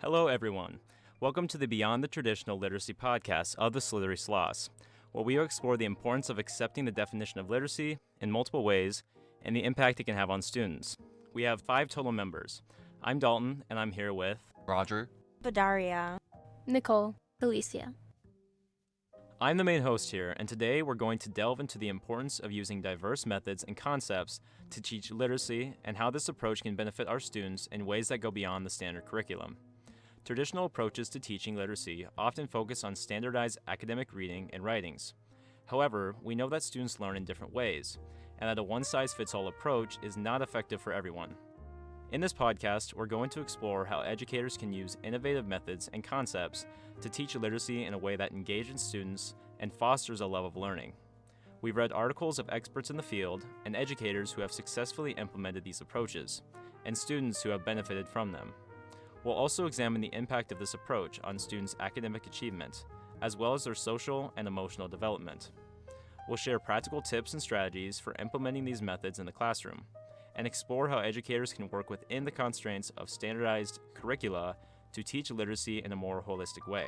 Hello, everyone. Welcome to the Beyond the Traditional Literacy podcast of the Slithery sloths, where we explore the importance of accepting the definition of literacy in multiple ways and the impact it can have on students. We have 5 total members. I'm Dalton, and I'm here with Roger, Badaria, Nicole, Alicia. I'm the main host here, and today we're going to delve into the importance of using diverse methods and concepts to teach literacy and how this approach can benefit our students in ways that go beyond the standard curriculum. Traditional approaches to teaching literacy often focus on standardized academic reading and writings. However, we know that students learn in different ways, and that a one-size-fits-all approach is not effective for everyone. In this podcast, we're going to explore how educators can use innovative methods and concepts to teach literacy in a way that engages students and fosters a love of learning. We've read articles of experts in the field and educators who have successfully implemented these approaches, and students who have benefited from them. We'll also examine the impact of this approach on students' academic achievement, as well as their social and emotional development. We'll share practical tips and strategies for implementing these methods in the classroom, and explore how educators can work within the constraints of standardized curricula to teach literacy in a more holistic way.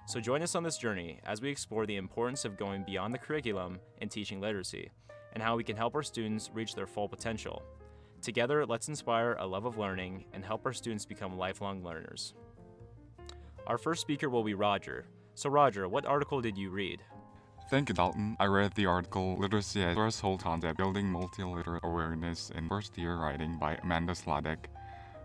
So join us on this journey as we explore the importance of going beyond the curriculum in teaching literacy, and how we can help our students reach their full potential. Together, let's inspire a love of learning and help our students become lifelong learners. Our first speaker will be Roger. So Roger, what article did you read? Thank you, Dalton. I read the article Literacy as Threshold Concept Building Multiliterate Awareness in First Year Writing by Amanda Sladek,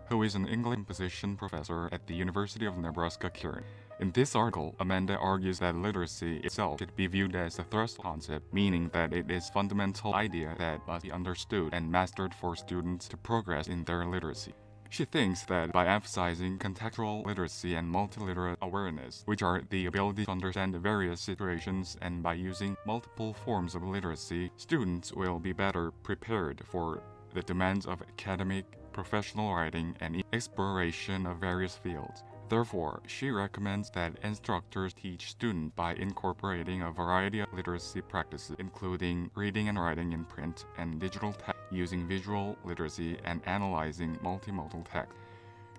who is an English composition professor at the University of Nebraska-Kearney. In this article, Amanda argues that literacy itself should be viewed as a threshold concept, meaning that it is a fundamental idea that must be understood and mastered for students to progress in their literacy. She thinks that by emphasizing contextual literacy and multiliterate awareness, which are the ability to understand various situations, and by using multiple forms of literacy, students will be better prepared for the demands of academic, professional writing, and exploration of various fields. Therefore, she recommends that instructors teach students by incorporating a variety of literacy practices, including reading and writing in print and digital text, using visual literacy, and analyzing multimodal text.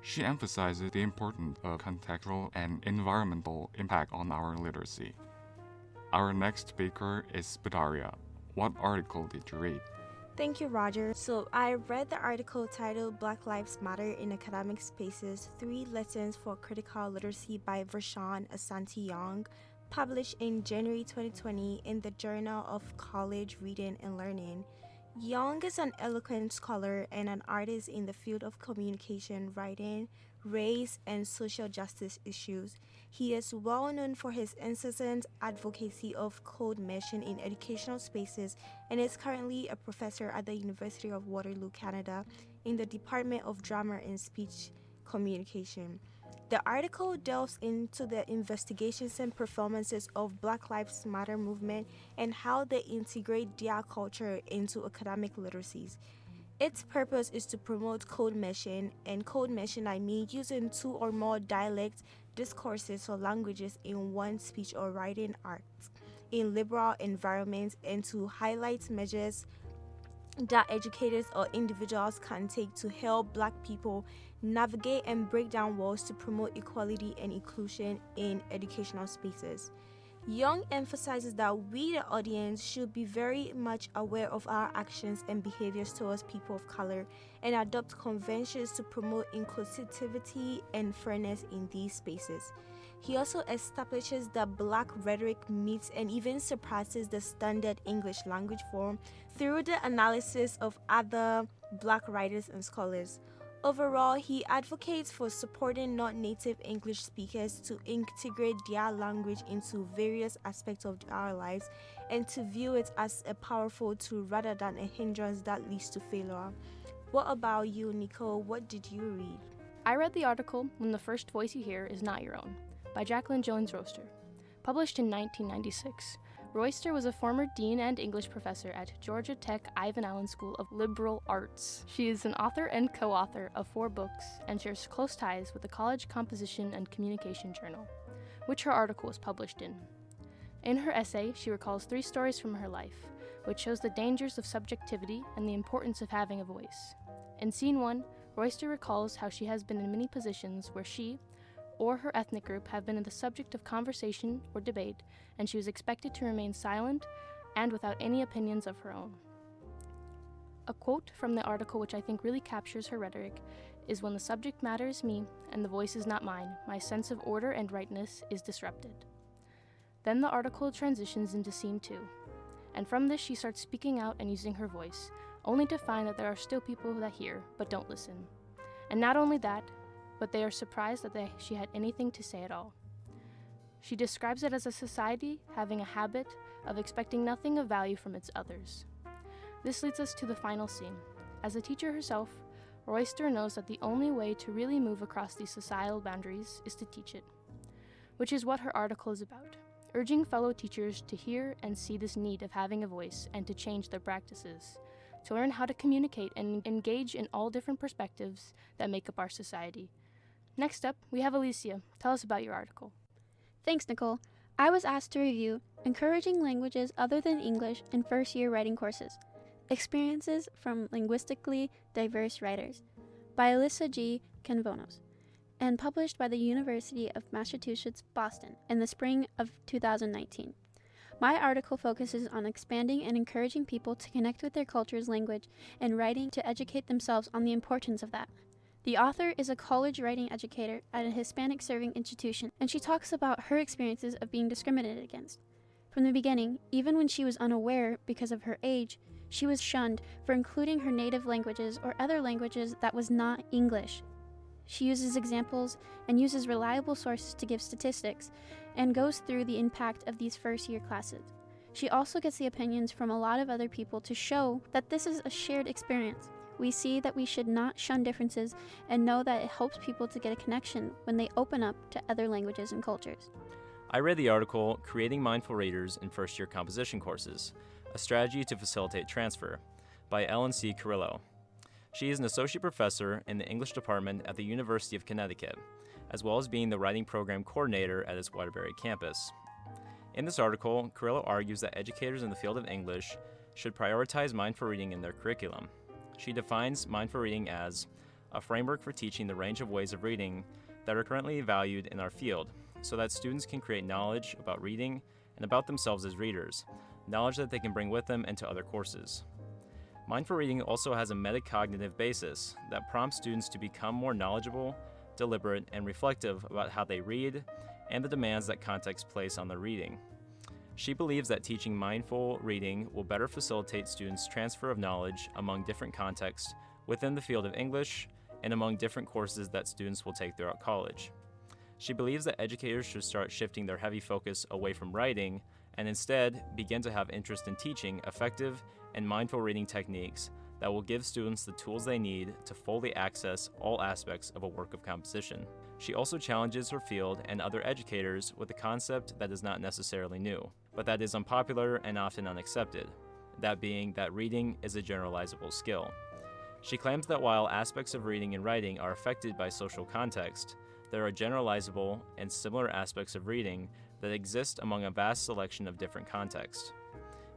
She emphasizes the importance of contextual and environmental impact on our literacy. Our next speaker is Badaria. What article did you read? Thank you, Roger. So I read the article titled Black Lives Matter in Academic Spaces, 3 Lessons for Critical Literacy by Vershawn Asante Young, published in January 2020 in the Journal of College Reading and Learning. Young is an eloquent scholar and an artist in the field of communication, writing, race, and social justice issues. He is well known for his incessant advocacy of code mention in educational spaces and is currently a professor at the University of Waterloo, Canada, in the Department of Drama and Speech Communication. The article delves into the investigations and performances of Black Lives Matter movement and how they integrate their culture into academic literacies. Its purpose is to promote code mention, and code mention I mean using 2 or more dialects, discourses, or languages in one speech or writing art in liberal environments, and to highlight measures that educators or individuals can take to help Black people navigate and break down walls to promote equality and inclusion in educational spaces. Young emphasizes that we, the audience, should be very much aware of our actions and behaviors towards people of color and adopt conventions to promote inclusivity and fairness in these spaces. He also establishes that Black rhetoric meets and even surpasses the standard English language form through the analysis of other Black writers and scholars. Overall, he advocates for supporting non-native English speakers to integrate their language into various aspects of our lives and to view it as a powerful tool rather than a hindrance that leads to failure. What about you, Nicole? What did you read? I read the article When the First Voice You Hear Is Not Your Own by Jacqueline Jones Royster. Published in 1996, Royster was a former dean and English professor at Georgia Tech Ivan Allen School of Liberal Arts. She is an author and co-author of 4 books and shares close ties with the College Composition and Communication Journal, which her article was published in. In her essay, she recalls 3 stories from her life, which shows the dangers of subjectivity and the importance of having a voice. In Scene 1, Royster recalls how she has been in many positions where she, or her ethnic group have been the subject of conversation or debate, and she was expected to remain silent and without any opinions of her own. A quote from the article which I think really captures her rhetoric is, "When the subject matter is me, and the voice is not mine, my sense of order and rightness is disrupted." Then the article transitions into scene 2, and from this she starts speaking out and using her voice, only to find that there are still people that hear but don't listen. And not only that, but they are surprised that she had anything to say at all. She describes it as a society having a habit of expecting nothing of value from its others. This leads us to the final scene. As a teacher herself, Royster knows that the only way to really move across these societal boundaries is to teach it, which is what her article is about, urging fellow teachers to hear and see this need of having a voice and to change their practices, to learn how to communicate and engage in all different perspectives that make up our society. Next up, we have Alicia. Tell us about your article. Thanks, Nicole. I was asked to review Encouraging Languages Other Than English in First-Year Writing Courses, Experiences from Linguistically Diverse Writers by Alyssa G. Canvonos, and published by the University of Massachusetts, Boston in the spring of 2019. My article focuses on expanding and encouraging people to connect with their culture's language and writing to educate themselves on the importance of that. The author is a college writing educator at a Hispanic-serving institution, and she talks about her experiences of being discriminated against. From the beginning, even when she was unaware because of her age, she was shunned for including her native languages or other languages that was not English. She uses examples and uses reliable sources to give statistics and goes through the impact of these first-year classes. She also gets the opinions from a lot of other people to show that this is a shared experience. We see that we should not shun differences and know that it helps people to get a connection when they open up to other languages and cultures. I read the article Creating Mindful Readers in First-Year Composition Courses, A Strategy to Facilitate Transfer, by Ellen C. Carrillo. She is an associate professor in the English department at the University of Connecticut, as well as being the writing program coordinator at its Waterbury campus. In this article, Carrillo argues that educators in the field of English should prioritize mindful reading in their curriculum. She defines mindful reading as a framework for teaching the range of ways of reading that are currently valued in our field, so that students can create knowledge about reading and about themselves as readers, knowledge that they can bring with them into other courses. Mindful reading also has a metacognitive basis that prompts students to become more knowledgeable, deliberate, and reflective about how they read and the demands that context place on their reading. She believes that teaching mindful reading will better facilitate students' transfer of knowledge among different contexts within the field of English and among different courses that students will take throughout college. She believes that educators should start shifting their heavy focus away from writing and instead begin to have interest in teaching effective and mindful reading techniques that will give students the tools they need to fully access all aspects of a work of composition. She also challenges her field and other educators with a concept that is not necessarily new, but that is unpopular and often unaccepted, that being that reading is a generalizable skill. She claims that while aspects of reading and writing are affected by social context, there are generalizable and similar aspects of reading that exist among a vast selection of different contexts.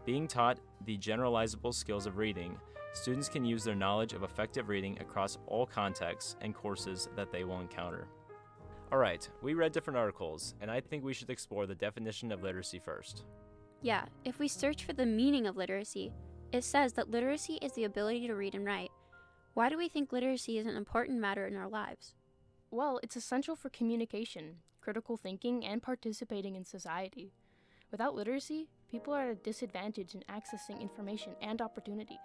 Being taught the generalizable skills of reading, students can use their knowledge of effective reading across all contexts and courses that they will encounter. Alright, we read different articles, and I think we should explore the definition of literacy first. Yeah, if we search for the meaning of literacy, it says that literacy is the ability to read and write. Why do we think literacy is an important matter in our lives? Well, it's essential for communication, critical thinking, and participating in society. Without literacy, people are at a disadvantage in accessing information and opportunities.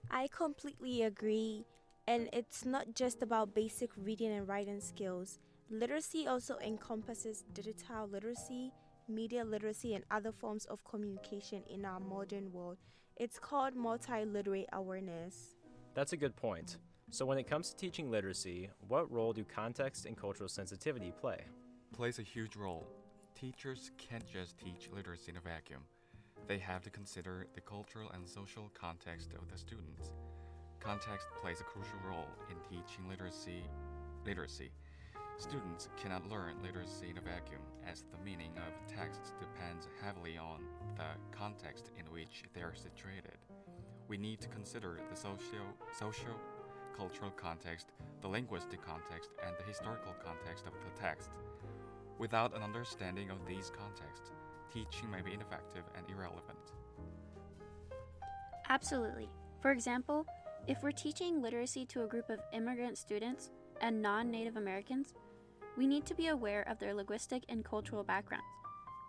I completely agree, and it's not just about basic reading and writing skills. Literacy also encompasses digital literacy, media literacy, and other forms of communication in our modern world. It's called multiliterate awareness. That's a good point. So when it comes to teaching literacy, what role do context and cultural sensitivity play? Plays a huge role. Teachers can't just teach literacy in a vacuum. They have to consider the cultural and social context of the students. Context plays a crucial role in teaching literacy. Students cannot learn literacy in a vacuum, as the meaning of texts depends heavily on the context in which they are situated. We need to consider the social, cultural context, the linguistic context, and the historical context of the text. Without an understanding of these contexts, teaching may be ineffective and irrelevant. Absolutely. For example, if we're teaching literacy to a group of immigrant students and non-Native Americans, we need to be aware of their linguistic and cultural backgrounds.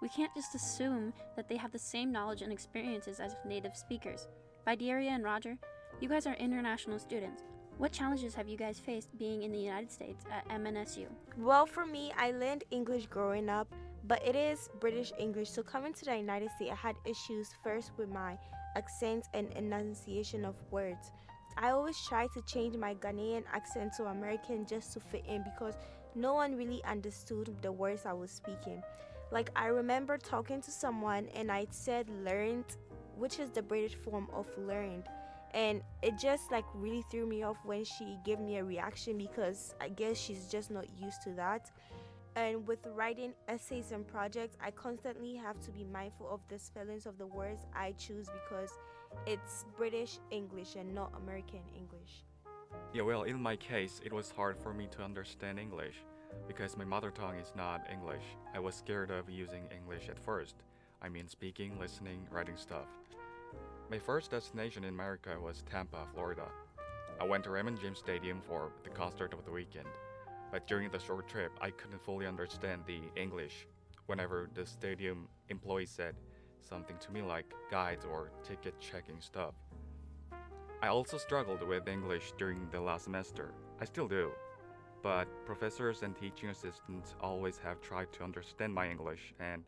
We can't just assume that they have the same knowledge and experiences as native speakers. Vidyaria and Roger, you guys are international students. What challenges have you guys faced being in the United States at MNSU? Well, for me, I learned English growing up, but it is British English. So coming to the United States, I had issues first with my accent and enunciation of words. I always try to change my Ghanaian accent to American just to fit in because no one really understood the words I was speaking. Like, I remember talking to someone and I said learned, which is the British form of learned. And it just like really threw me off when she gave me a reaction because I guess she's just not used to that. And with writing essays and projects, I constantly have to be mindful of the spellings of the words I choose because it's British English and not American English. Yeah, well, in my case, it was hard for me to understand English because my mother tongue is not English. I was scared of using English at first. I mean, speaking, listening, writing stuff. My first destination in America was Tampa, Florida. I went to Raymond James Stadium for the concert of the weekend. But during the short trip, I couldn't fully understand the English whenever the stadium employee said something to me like guides or ticket checking stuff. I also struggled with English during the last semester. I still do. But professors and teaching assistants always have tried to understand my English and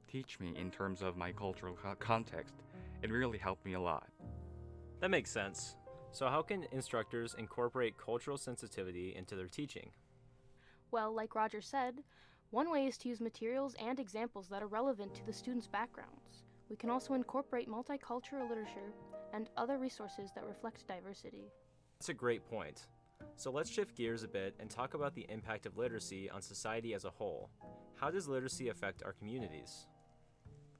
teach me in terms of my cultural context. It really helped me a lot. That makes sense. So, how can instructors incorporate cultural sensitivity into their teaching? Well, like Roger said, one way is to use materials and examples that are relevant to the students' backgrounds. We can also incorporate multicultural literature and other resources that reflect diversity. That's a great point. So let's shift gears a bit and talk about the impact of literacy on society as a whole. How does literacy affect our communities?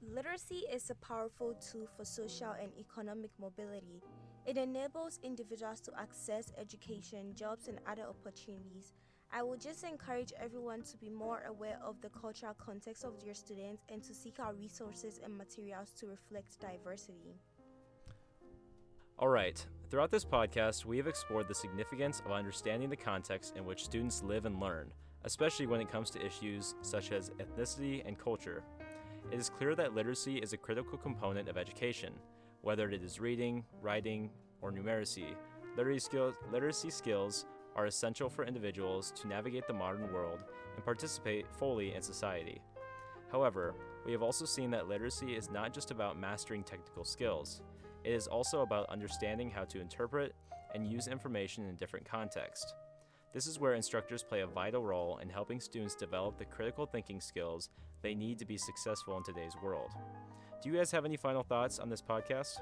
Literacy is a powerful tool for social and economic mobility. It enables individuals to access education, jobs, and other opportunities. I would just encourage everyone to be more aware of the cultural context of their students and to seek out resources and materials to reflect diversity. All right, throughout this podcast, we have explored the significance of understanding the context in which students live and learn, especially when it comes to issues such as ethnicity and culture. It is clear that literacy is a critical component of education, whether it is reading, writing, or numeracy. Literacy skills are essential for individuals to navigate the modern world and participate fully in society. However, we have also seen that literacy is not just about mastering technical skills. It is also about understanding how to interpret and use information in different contexts. This is where instructors play a vital role in helping students develop the critical thinking skills they need to be successful in today's world. Do you guys have any final thoughts on this podcast?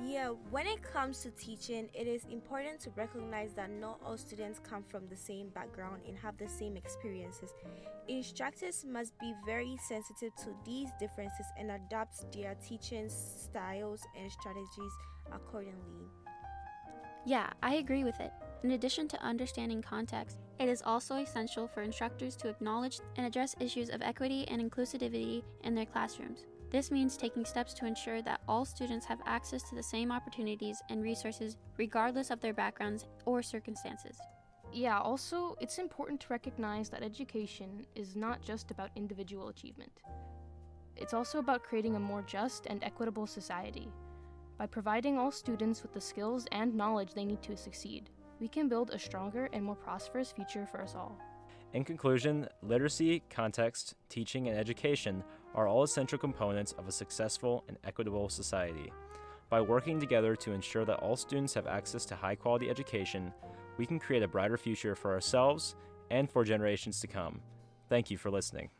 Yeah, when it comes to teaching, it is important to recognize that not all students come from the same background and have the same experiences. Instructors must be very sensitive to these differences and adapt their teaching styles and strategies accordingly. Yeah, I agree with it. In addition to understanding context, it is also essential for instructors to acknowledge and address issues of equity and inclusivity in their classrooms. This means taking steps to ensure that all students have access to the same opportunities and resources regardless of their backgrounds or circumstances. Yeah, also, it's important to recognize that education is not just about individual achievement. It's also about creating a more just and equitable society. By providing all students with the skills and knowledge they need to succeed, we can build a stronger and more prosperous future for us all. In conclusion, literacy, context, teaching, and education are all essential components of a successful and equitable society. By working together to ensure that all students have access to high-quality education, we can create a brighter future for ourselves and for generations to come. Thank you for listening.